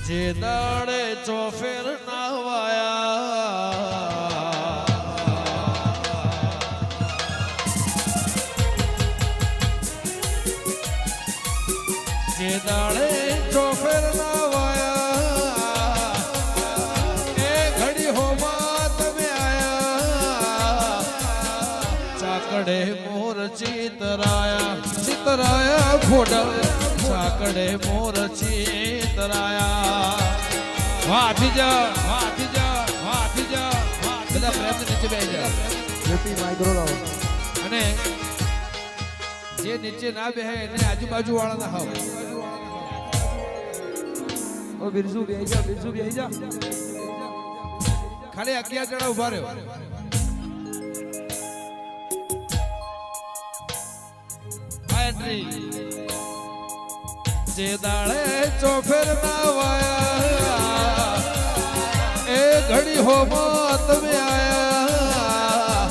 જે દાડે ચોફેર નાવાયા જે દાડે ચોફેર નાવાયા એ ઘડી હોમાં તમે આયા ચાકડે મોર ચિતરાયા ખોડલ ચાકડે મોર ચિતરાયા વાથી જા બધા પ્રેમ નીચે બેસી જા જેપી માઇક્રો લાવો અને જે નીચે ના બેહે એને આજુબાજુ વાળા ના હાવ ઓ બિરજુ બેહી જા ખાલી 11 જણા ઉભા રહ્યો જે દાડે ચોફેર ના વાયા એ ઘડી હોમાં તમે આયા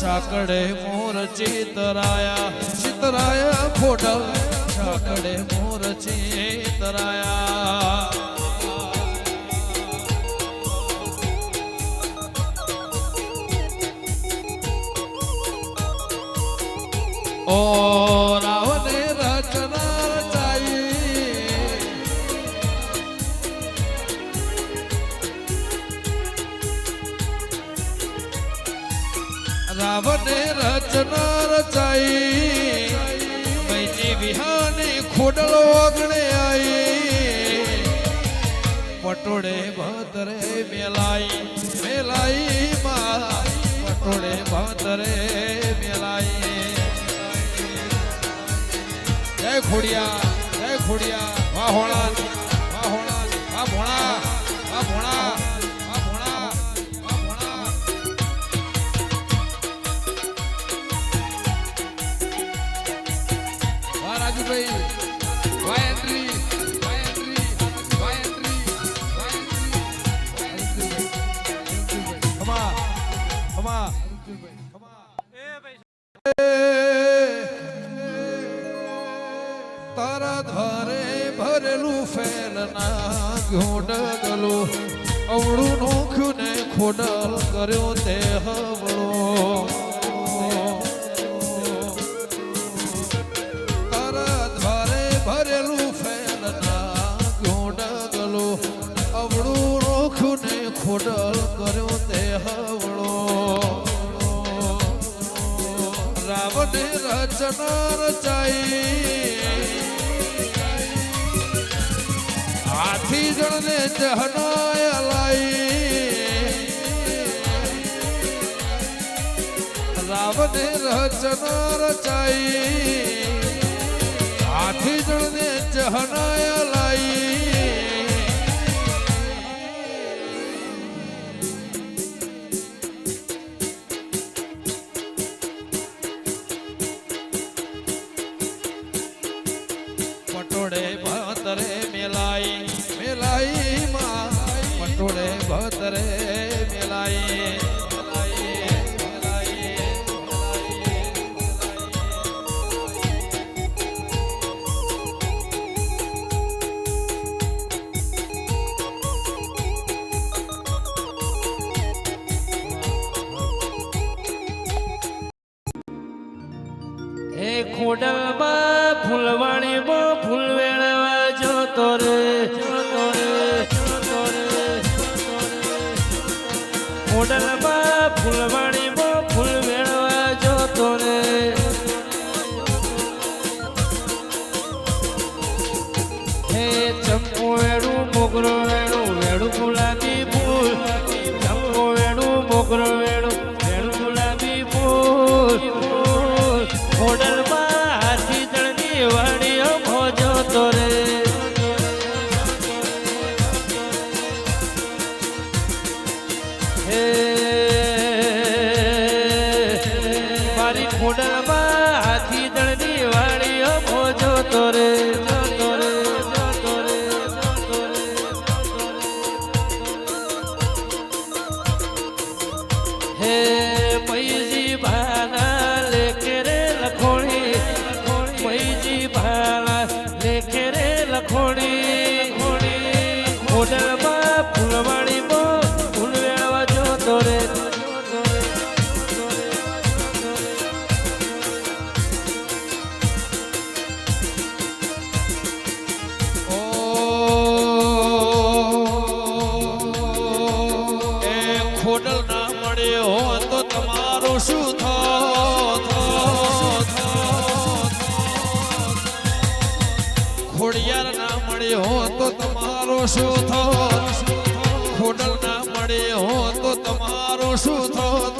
ચાકડે મોર ચિતરાયા ખોડલ ચાકડે મોર ચિતરાયા ઓ રાવને રચના રચાઈ રાવને રચના રચાઈ મૈની વિહાની ખોડલો ઓગણે આઈ પટોળે ભાતરે મેલાઈ માં પટોળે ભાતરે મેલાઈ જય ખોડિયા વાહ હોણા વાહ ભોણા વાહ રાજુભાઈ વાહ એન્ટ્રી ખમા તારા ધારે ભરેલું ફેલ ના ઘોડગલો અવળું નોખ્યું ને ખોડલ કર્યો તે હવળો તારા ધારે ભરેલું ફેલ ના ઘોડગલો અવળું નોખ્યું ને ખોડલ કર્યો તે હવળો રાવણે રચના રચાઈ હાથી જણને જહનાય લાઈ રાવણે રચના રચાઈ હાથી જણને જહનાય લાઈ પટોળે ભાતરે મેલાઈ માં પટોળે ભાતરે મેલાઈ એ ખોડલમાં ફૂલવાણીમાં ફૂલ વેળવા જતો રે ખોડલમાં ફૂલવાણીમાં ફૂલ વેળવા જતો રે હે ચંપો વેણું મોગરો વેણું ગુલાબી ફૂલ ચંપો વેણું મોગરો વેણું ગુલાબી ફૂલ ખોડલમાં હાથી દળની વાડીઓ ભોજો તો રે હે મારી ખોડલમાં હાથી દળની વાડીઓ ભોજો તો રે હે મૈજી ભાના લેકે રે લખોણી મૈજી ભાના લેકે રે લખોણી શું થોત ખોડલ ના મળે હો તો તમારું શું થોત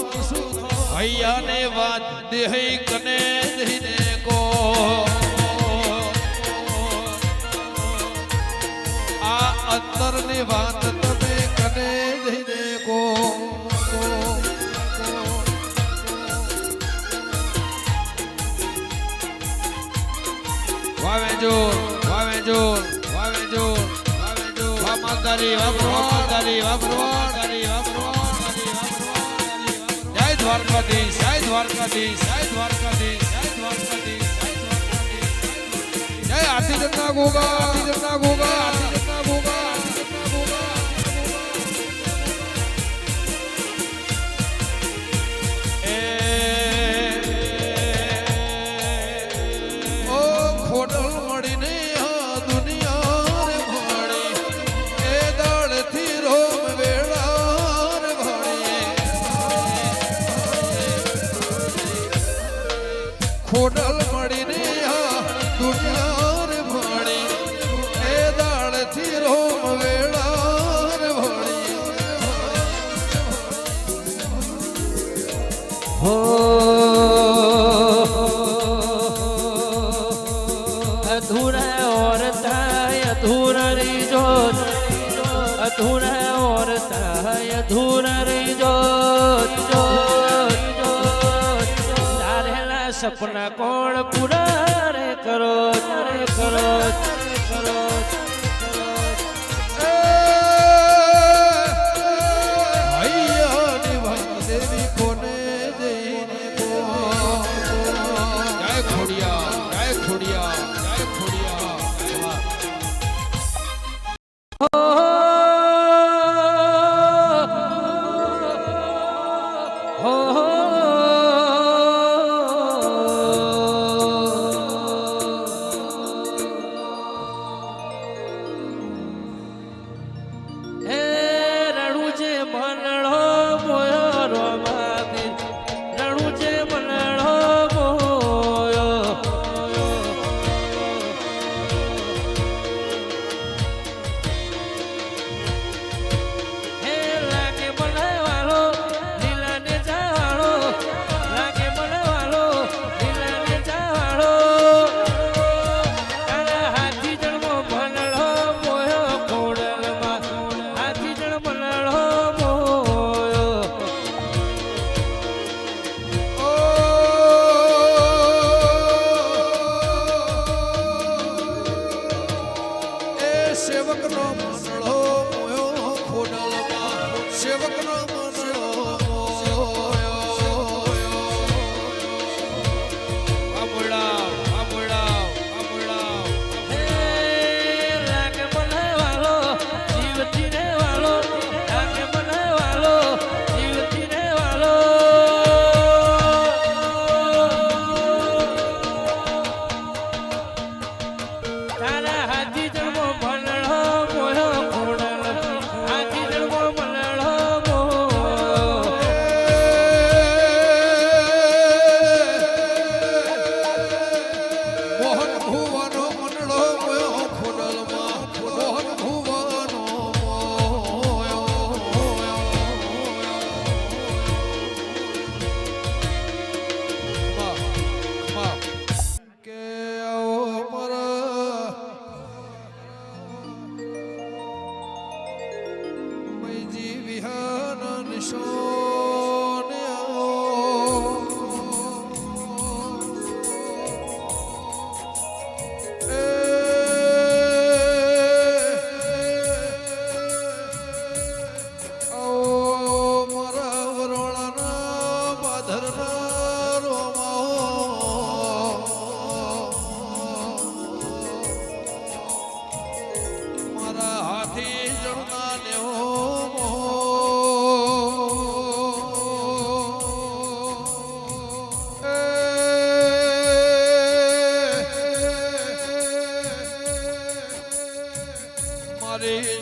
હૈયાને વાત દેહી કને જઈને કો આ અંતરની વાત તમે કને જઈને કો વાવેજોર વાવેજોર વાવેજોર વાવેજોર વા માલધારી વા પ્રવાહધારી વા પ્રવાહધારી વા પ્રવાહધારી વા પ્રવાહધારી જય દ્વારકાધીશ જય દ્વારકાધીશ જય દ્વારકાધીશ જય દ્વારકાધીશ જય દ્વારકાધીશ જય આરતીજનના ગોગા આરતીજનના ગોગા આરતીજનના ગોગા આરતીજનના ગોગા ખોડલ મળીને આ દુનિયા રે ભાણી એ દાડથી રોમ વેળા રે ભાણી ખોડલ મળીને આ દુનિયા રે ભાણી એ દાડથી રોમ વેળા રે ભાણી હો अधूरा औरता अधूरा री जोत अधूरा औरता अधूरा री जोत तारेला सपना कोण पूरा रे करो करो करो હૈયાની વાત દેવી કોને જઈને કો જય ખોડિયા જય ખોડિયા જય ખોડિયા સેવકનો મંડળો મોયો ખોડલમાં સેવકનો મંડળો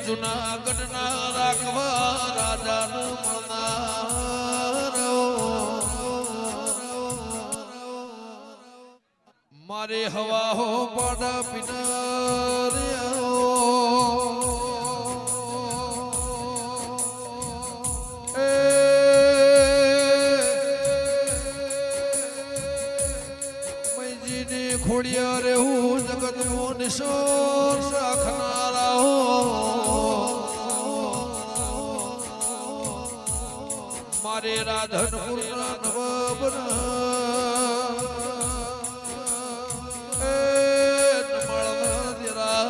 જુનાગઢના રાખવા રાજાનું મારે હવા હો પાડા પિનાર દેવીજીની ખોડિયા રે હું જગત મોનિશો રાખનારા હો મારે રાધનપુરના નવાબના એ નમળના દીરા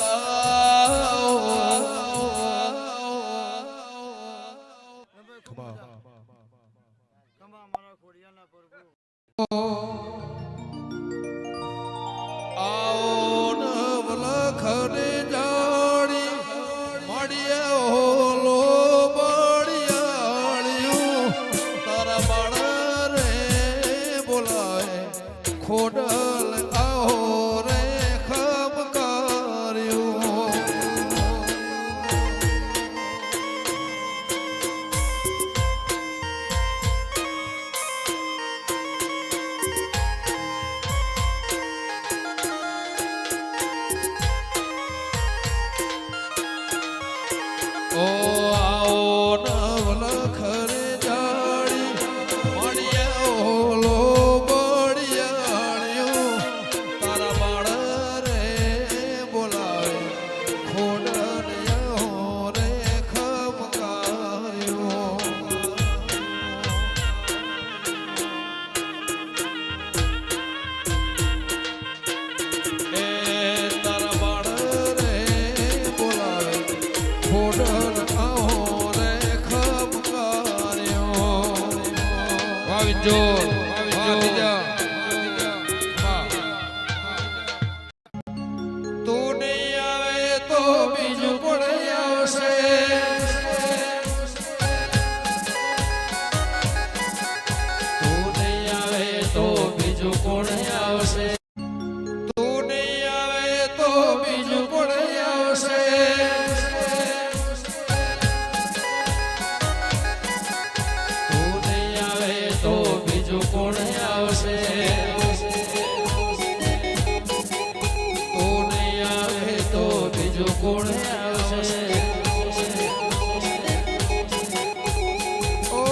આવો નવલખને જાડી મળ્યા હોલો બળિયાળ્યું તારા બાળ રે બોલાય ખોડલ આહો રે ખબકાર્યું ઓ આવો નવલખરે જાડી મળ્યા હોલો બળિયાળ્યું તારા બાળ રે બોલાવે ખોડલિયો રે ખબકાર્યું એ તારા બાળ રે બોલાવે ખોડલ આહો રે ખબકાર્યો વાવિજોર વાવિજા તું નહીં આવે તો બીજું કોણ આવશે તું નહીં આવે તો બીજું કોણ આવશે તું નહીં આવે તો બીજું કોણ આવશે તું નહીં આવે તો બીજું કોણ આવશે તું નહીં આવે તો બીજું કોણ આવશે ઓ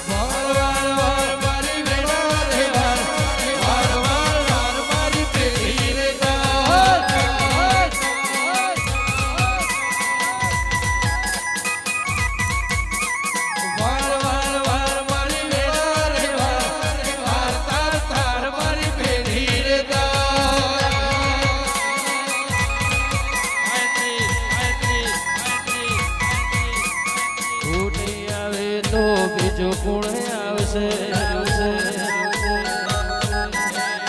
વાર વાર વાર મારી વેળા રે વાર વાર વાર વાર મારી પેઢી રે વાર વાર વાર મારી વેળા રે વાર વાર તાર તાર મારી પેઢી રે તું નહીં આવે તો બીજું કોણ આવશે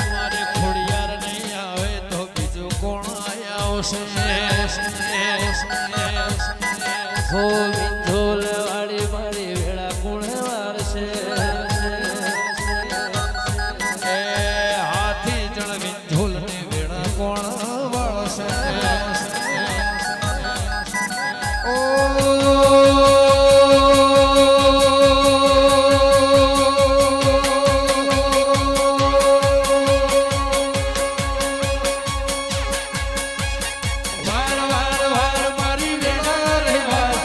મારે ખોડિયાર નહીં આવે તો બીજું કોણ આવશે હો વિંધોલ વાળી મારી વેળા કોણ વારશે એ હાથી જણ વિંધુલ ને વેળા કોણ વાળશે ઓ વાર વાર વાર મારી વેળા રે વાર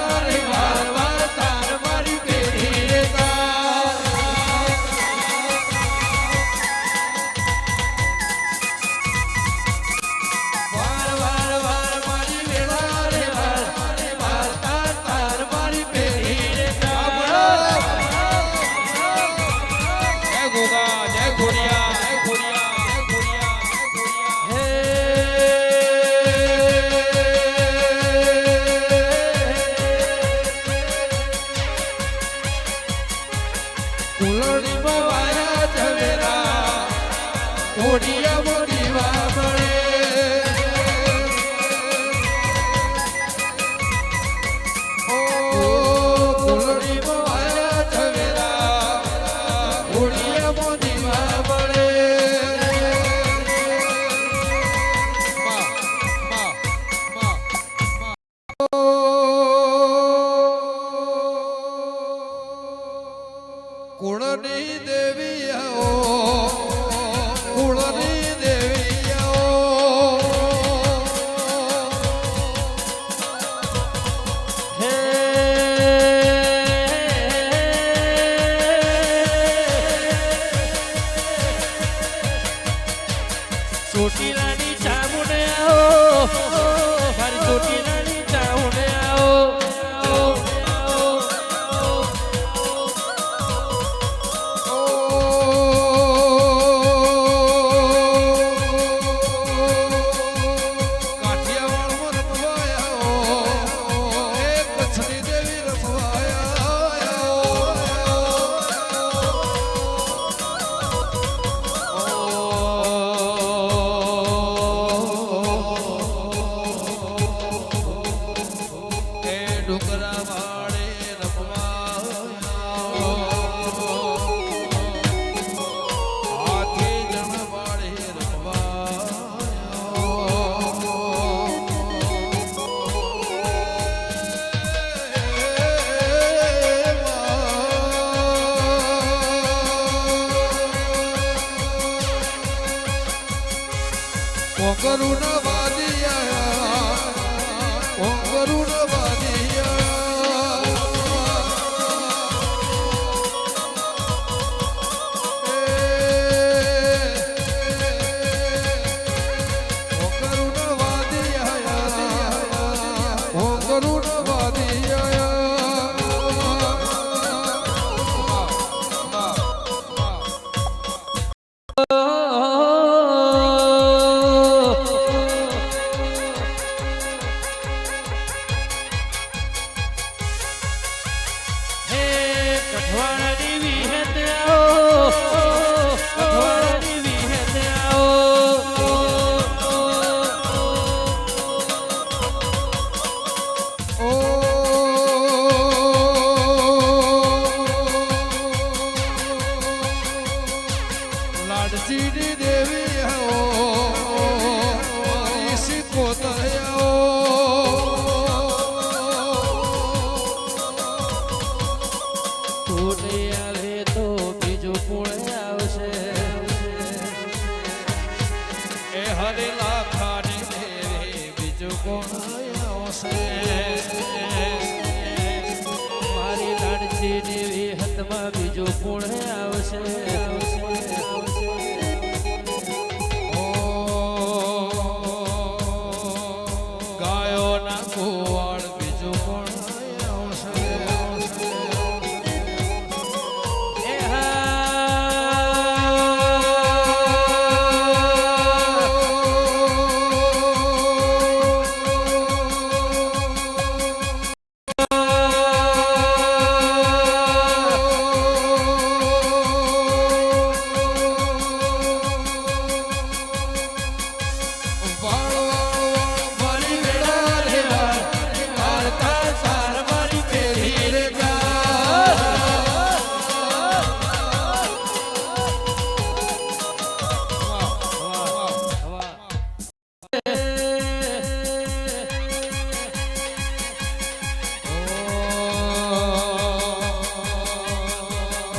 ગરુડ વાદિયા લાડચીની દેવી હો મારી સિકોતર તું આવે તો બીજું કોણ આવશે એ હરે લાખાની દેવી બીજું કોણ આવશે મારી લાડજી દેવી હાથમાં બીજું કોણ આવશે ગાયોના કુવાડ બીજું કોણ આવશે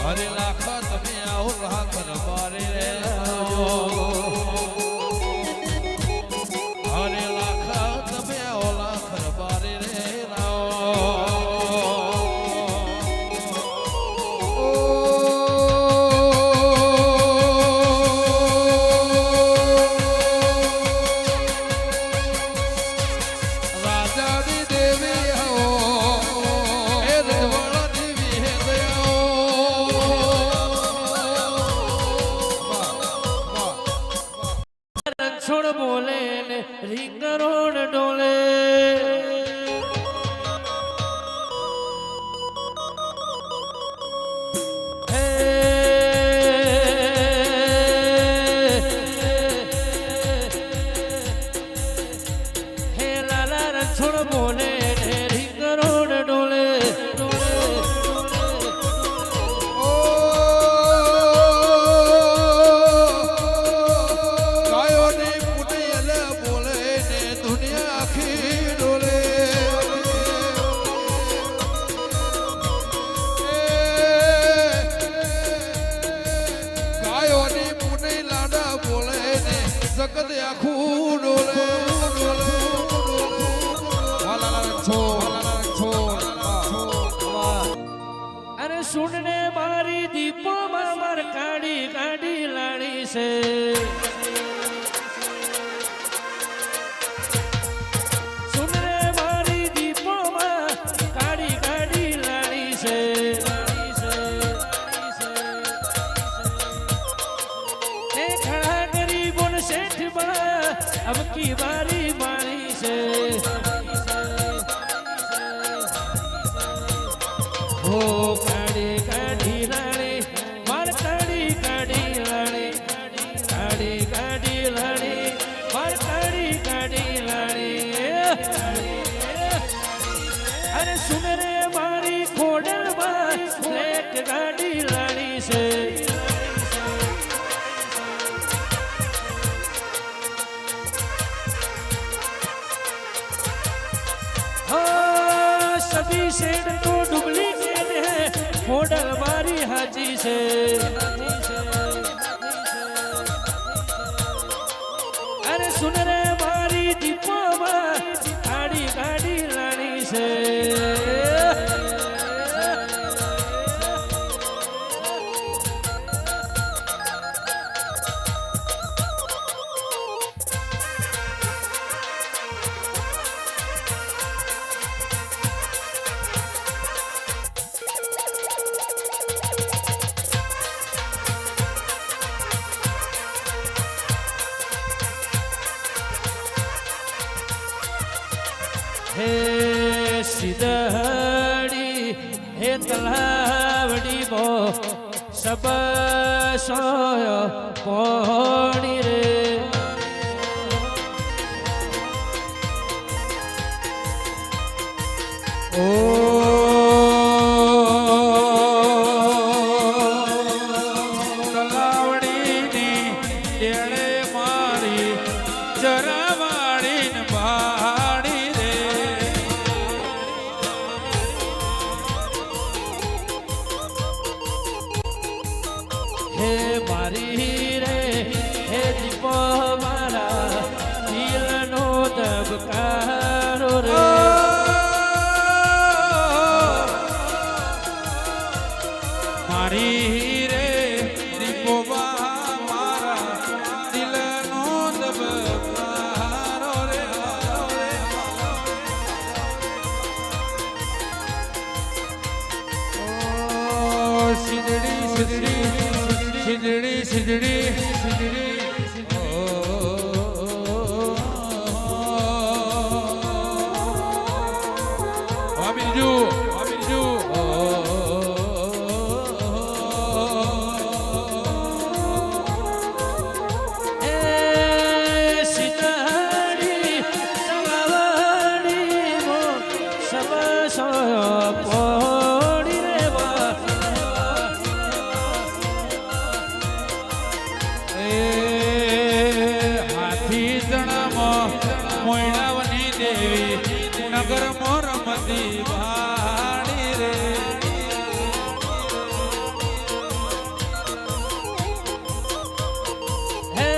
હરે લાખા તમે આવો રાખ રબારે રે હરે લાખા તમે આવો લાખ રબારે રે રાજાની દેવી હો એ રજવાડા દેવી હે રણછોડ બોલે ને રીંગરોડ ડોલે હે લાલા રણછોડ બોલે ને રીંગરોડ ડોલે ગાયોની પુટિયલ બોલે ને દુનિયા આખી ડોલે ગાયોની પુટી લાડા બોલે ને જગત આખું ડોલે અરે સુનને મારી દીપોમાં માર કાઢી કાઢી લાણી છે સુનને મારી દીપોમાં કાઢી કાઢી લાણી છે એ ખડા કરી બોલ શેઠમાં અબકી વારી માણી છે હો કાઢી કાઢી લાણી માર કાઢી કાઢી લાણી કાઢી કાઢી લાણી માર કાઢી કાઢી લાણી અરે સુન રે મારી ખોડલમાં બ્લેક ગાડી લાણી છે हाँ सभी शेड तो डुप्लीकेट है मॉडल मारी हाजी से अरे सुन रे मारी दीपो गाड़ी गाड़ी છે હે સિદ્ધડી હે તલાવડી બો સબ સોય કોણી રે ઓ તલાવડીની ડેળે મારી જરવાડીને ભાડી રે હે મારી રે હે દીપો મારા દિલનો ધબકારો રે મારી રે દીપો મારા દિલનો ધબકારો રે ઓ સિદડી સિદડી સિદડી સિદડી સિદડી વાબીજુ વાબીજુ એ સિતારી સવાવડી મો સબ સોય પોડી રે બા હાથી જણામાં મોયણાવની દેવી નગર મોરમતી ભાડી રે હે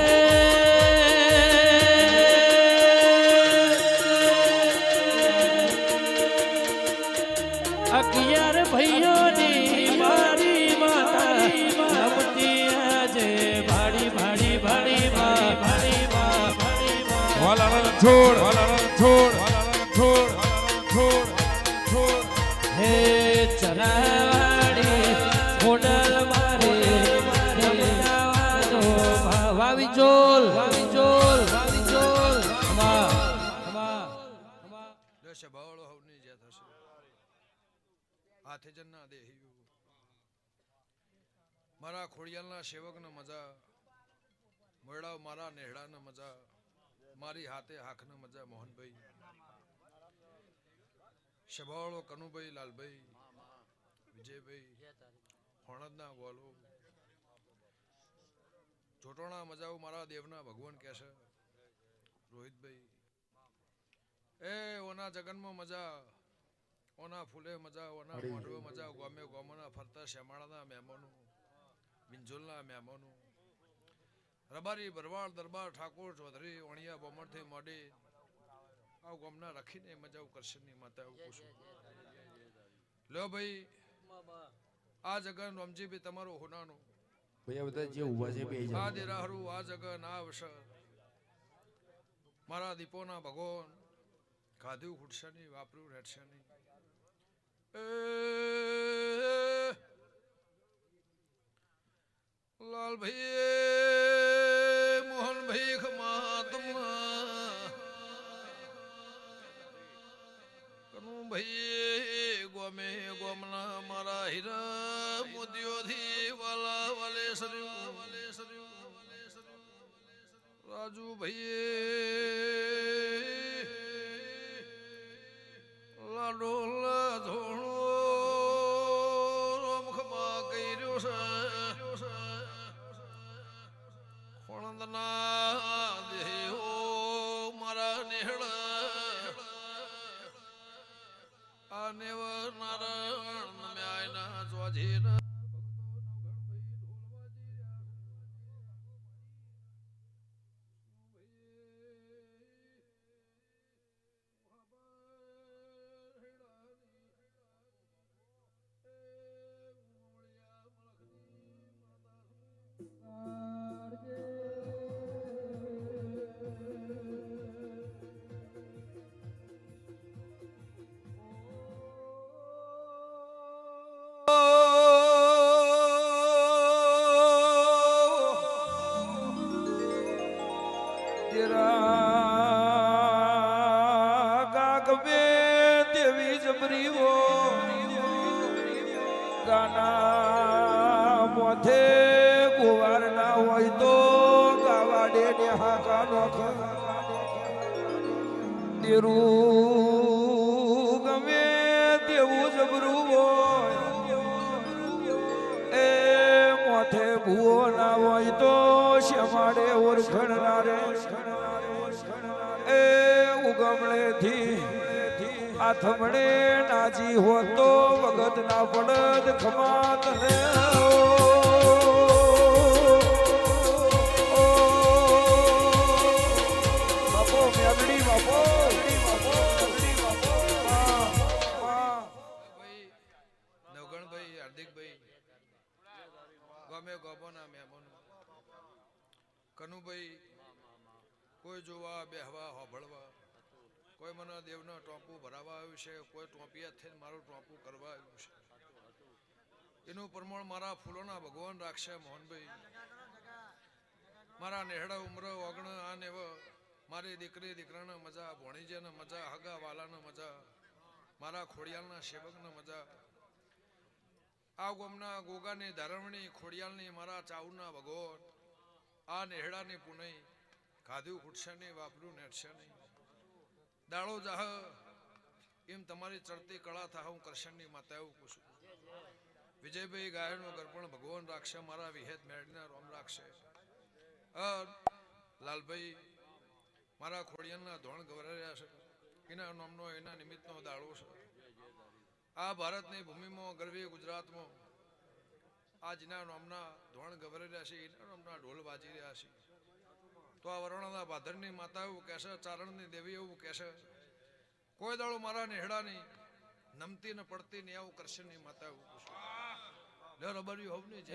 અગિયાર ભાઈઓની મારી માતા રમતી આજે ભાડી ભાડી ભાડી બા ભાડી બા ભાડી બા વાલા છોડ વાલા છોડ વાલા છોડ છોડ છોડ હે ચરાવાડી હોડલ મારે વાવી જોલ વાવી જોલ વાવી જોલ હમા હમા દશ બાવળો હવની જે થશે હાથે જન્ના દેહી મારા ખોડિયાલના સેવકને મજા મોયડાવ મારા નેહડાને મજા મારી હાથે હાખને મજા મોહનભાઈ શબાવળો કનુભાઈ લાલભાઈ વિજયભાઈ હોણદના ગોલો ચોટોણા મજાઓ મારા દેવના ભગવાન કહેશે રોહિતભાઈ એ ઓના જગનમાં મજા ઓના ફૂલે મજા ઓના મોઢવે મજા ગોમે ગોમના ફરતા શ્યામાળાના મહેમાનો મિંજોલના મહેમાનો રબારી ભરવાડ દરબાર ઠાકોર ચૌધરી વણિયા બોમરથી મોડી આ ગોમના રાખીને મજા કરશનની માતા એવું પૂછું લો ભાઈ આ જગન રમજીભાઈ તમારો હોનાનો ભૈયા બધા જે ઉભા છે બેહી આ જાઓ દેરાહરું આ જગન આ અવસર મારા દીપોના ભગવાન ખાધું ખૂટશે નહીં વાપર્યું રહેશે નહીં લાલભાઈ મોહનભાઈ ખમાતમાં કનુભાઈ ગોમે ગોમના મારા હીરા મોતીઓથી વાલા વાલે સર્યું રાજુભાઈ લાડો ધોણો રોમખમાં કર્યો છે ખોણંદના દેહો મારા નેહડા આ નેવ નારાયણ મ્યાયના જોજીના ગમે તેવી જબરીઓ ગાના મોથે ગુવાર ના હોય તો ગાવાડે ને હાકા નોખ દેરું ગમે તેવું જબરું હોય એ મોથે ભૂવો ના હોય તો શમાડે ઓળખણ ના રે એ ઉગમણે થી આથમણે નાજી હોતો વગત ના પડદ ખમાત ને બાપો મેલડી બાપો નવગણભાઈ હાર્દિકભાઈ ગમે ગોબોના મહેમાન કનુભાઈ કોઈ જોવા બેહવા હોભળવા કોઈ મને દેવનો ટોપું ભરાવા આવ્યું છે કોઈ ટોપિયા થઈને મારું ટોપું કરવા આવ્યું છે એનું પ્રમાણ મારા ફૂલોના ભગવાન રાખશે મોહનભાઈ મારા નેહડા ઉમર ઓગણ આને મારી દીકરી દીકરાને મજા ભોણીજીને મજા હગા વાલાને મજા મારા ખોડિયાલના સેવકને મજા આ ગોમના ગોગાની ધારવણી ખોડિયાલની મારા ચાઉના ભગવાન આ નેહડાની પુનઈ ખાધું ખૂટશે નહીં વાપર્યું નેટશે નહીં દાળો જાહ એમ તમારી ચડતી કળા થા હું કરશનની માતા એવું પૂછું વિજયભાઈ ગાયનો ગરપણ ભગવાન રાખશે મારા વિહેત મેળના રોમ રાખશે લાલભાઈ મારા ખોડિયાના ધોણ ગવરાયા છે એના નામનો એના નિમિત્તનો દાડો છે આ ભારતની ભૂમિમાં ગરવી ગુજરાતમાં આ જેના નામના ધોણ ગવરાયા છે એના નામના ઢોલ વાજી રહ્યા છે તો આ વરણાના ભાદરની માતા એવું કહેશે ચારણની દેવી એવું કહેશે કોઈ દાડો મારા નેહડાની નમતી ને પડતી ને આવું કરશે ની માતા એવું પૂછું રબર્યું હોવ નહીં